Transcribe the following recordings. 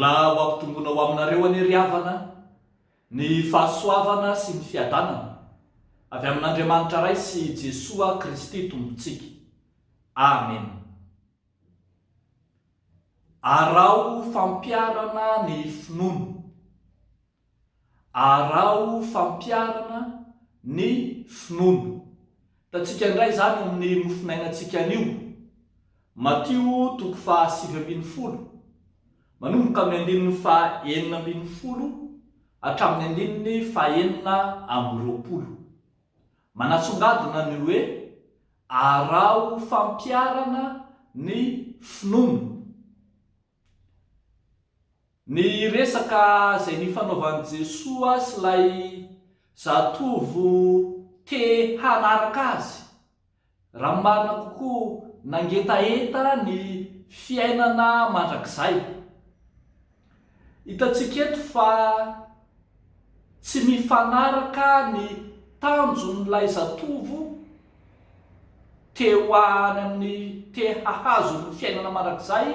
la ho ampitongonao aminareo any ry havana ny fahasoavana sy ny fiadanana avy amin'Andriamanitra ray sy Jesoa Kristy tompontsika. Amen. Arao fampiarana ny finoana. Arao fampiarana ny finoana. Tatsika indray zany amin'ny mofinainantsika anio. Matio 7:20 manomboka amin'ny 9:20 hatramin'ny 9:20. Manasongadina ny hoe arao fampiarana ny finoana. Ny resaka izay nifanaovan'i Jesoa sy ilay zatovo te hanaraka azy, raha marina kokoa nangetaeta ny fiainana mandrakizay. Hitantsika eto fa tsy mifanaraka ny tanjon'ilay zatovo teo any amin'ny te hahazo ny fiainana mandrakizay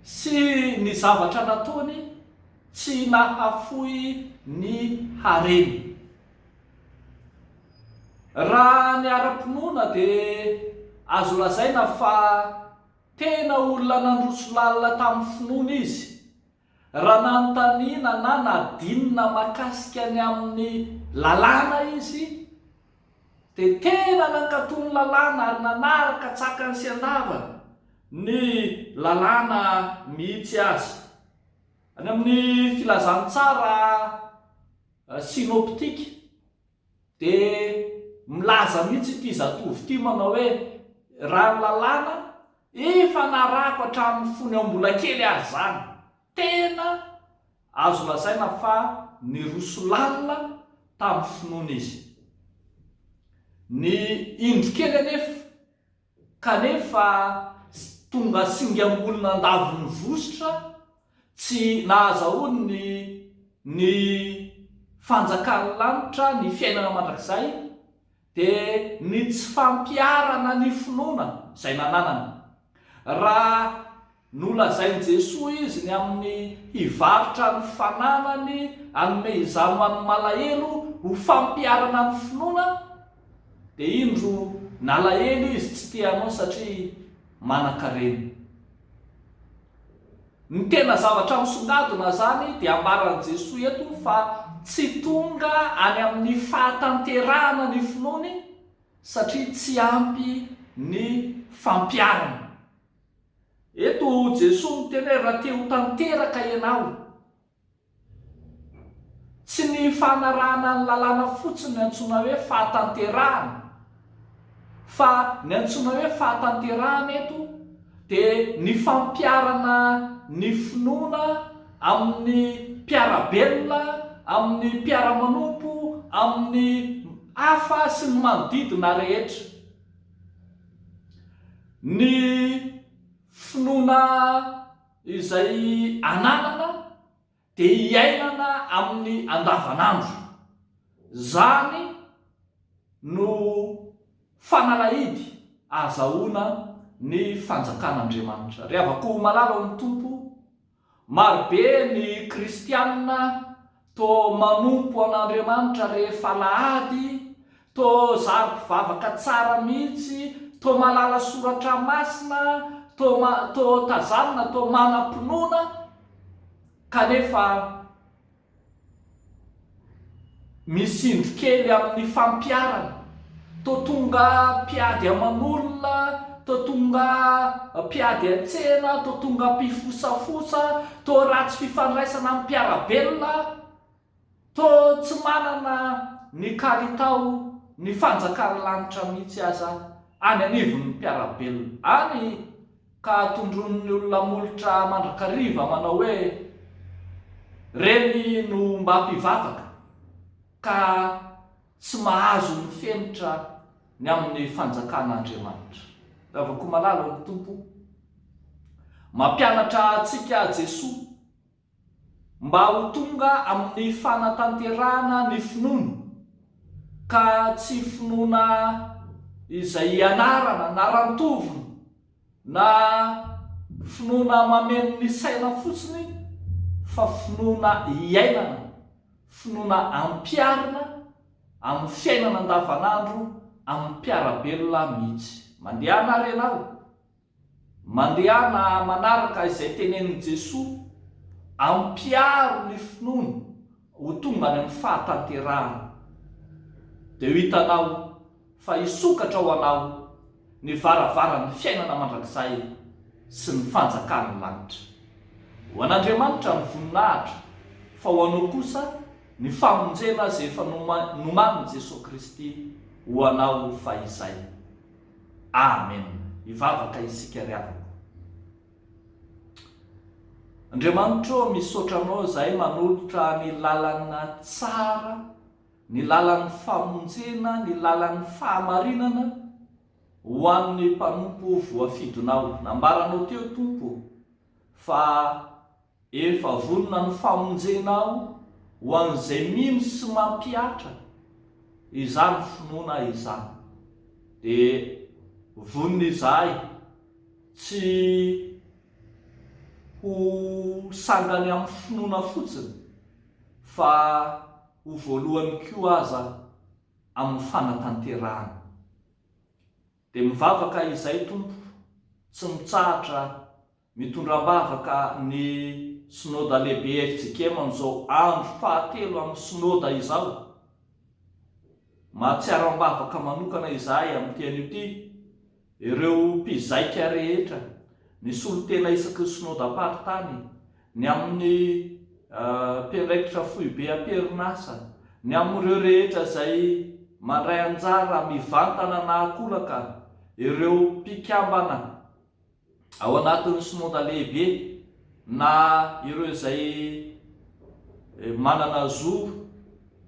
sy ny zavatra nataony tsy nahafoy ny hareny. Raha ny ara-pinoana dia azo lazaina fa tena olona nandroso lalina tamin'ny finoana izy. Raha nanontaniana na nadinina makasika ny amin'ny lalàna izy dia tena nankatony lalàna ary nanaraka tsakany sy andavana ny lalàna mihitsy azy. Any amin'ny filazantsara sinoptika dia milaza mihitsy ity zatovo ity manao hoe raha ny lalàna efa narako hatramin'ny fony ao mbola kely azy zany. Tena azo lazaina fa niroso lalina tamin'ny finoana izy. Ny indro kely anefa kanefa tonga singambolona andavy nivosotra tsy nahazahoany ny fanjakan'ny lanitra ny fiainana mandrakizay dia ny tsy fampiarana ny finoana izay nananana. Raha nolazain'i Jesoa izy ny amin'ny hivaritra ny fananany anome izany ho an'ny malahelo ho fampiarana ny finoana dia indro nalahelo izy tsy tianao satria manan-karena. Ny tena zavatra misongadina zany dia ambaran'i Jesoa eto fa tsy tonga any amin'ny fahatanterahana ny finoany satria tsy ampy ny fampiarana. Eto Jesoa miteny hoe raha te ho tanteraka ianao, tsy ny fanarahana ny lalàna fotsiny ny antsoina hoe fahatanterahana, fa ny antsoina hoe fahatanterahana eto dia ny fampiarana ny finoana amin'ny mpiarabelona, amin'ny mpiaramanompo, amin'ny hafa sy ny manodidina rehetra. Ny finoana izay ananana dia hiainana amin'ny andavanandro. Zany no fanalahidy ahazahoana ny fanjakan'Andriamanitra. Rehavako malala ny tompo, marobe ny kristianina toa manompo an'Andriamanitra rehefa alahady, toa zary mpivavaka tsara mihitsy, toa malala soratra masina, toa tazanina, toa manam-pinoana, kanefa misindro kely amin'ny fampiarana. Toa tonga mpiady aman'olona, toa tonga mpiady an-tsena, toa tonga mpifosafosa, toa ratsy fifandraisana amin'ny mpiarabelona, toa tsy manana ny kalitao ny fanjakan'ny lanitra mihitsy aza any anivon'ny mpiarabelona any, ka tondron'ny olona molotra mandrakariva manao hoe reny no mba mpivavaka ka tsy mahazo ny fenitra ny amin'ny fanjakan'Andriamanitra. Ravako malala ny tompo, mampianatra antsika Jesoa mba ho tonga amin'ny fanatanterahana ny finoana, ka tsy finoana izay ianarana na rantovina na finoana mameno ny saina fotsiny, fa finoana iainana, finoana ampiarina amin'ny fiainana andavanandro amin'ny mpiarabelona mihitsy. Mandehana renao, mandehana manaraka izay tenenin' Jesosy, ampiaro ny finoana ho tonga any amin'ny fahatanterahana, dia ho hitanao fa hisokatra ho anao ny varavaran'ny fiainana mandrakizay sy ny fanjakan'ny lanitra. Ho an'Andriamanitra ny voninahitra, fa ho anao kosa ny famonjena izay efa nomanin' Jesosy Kristy ho anao fahizay. Amen. Hivavaka isika ry havako. Andriamanitra, misaotra anao izahay manolotra ny lalana tsara, ny lalan'ny famonjena, ny lalan'ny fahamarinana ho an'ny mpanompo voafidonao. Nambaranao teo Tompo fa efa vonona ny famonjenao ho an'izay mino sy mampiatra izany finoana izany. Dia vonona izahay tsy ho sangany amin'ny finoana fotsiny, fa ho voalohany koa aza amin'ny fanatanterahana. Dia mivavaka izay Tompo, tsy mitsahatra mitondram-bavaka ny synôda lehibe FJKM amin'izao andro fahatelo amin'ny synôda izao. Mahatsiaro am-bavaka manokana izahay amin'ity anio ity ireo mpizaika rehetra, ny solotena isaky ny synôdam-paritany, ny amin'ny mpiandraikitra foibe am-perinasa, ny amin'ireo rehetra izay mandray anjara mivantana na akolaka, ireo mpikambana ao anatin'ny synôda lehibe, na ireo izay manana zo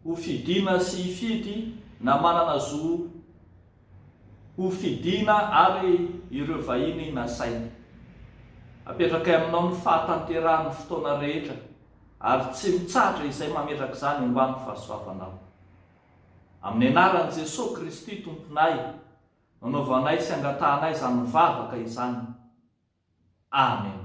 ho fidiana sy hifidy, na manana zo ho fidiana ary ireo vahiny nasaina. Apetraka aminao ny fahatanterahany fotoana rehetra, ary tsy mitsahatra izay mametraka izany homban'ny fahasoavanao. Amin'ny anaran'i Jesosy Kristy Tomponay, nanaovanay sy angatahanay izany mivavaka izany. Amen.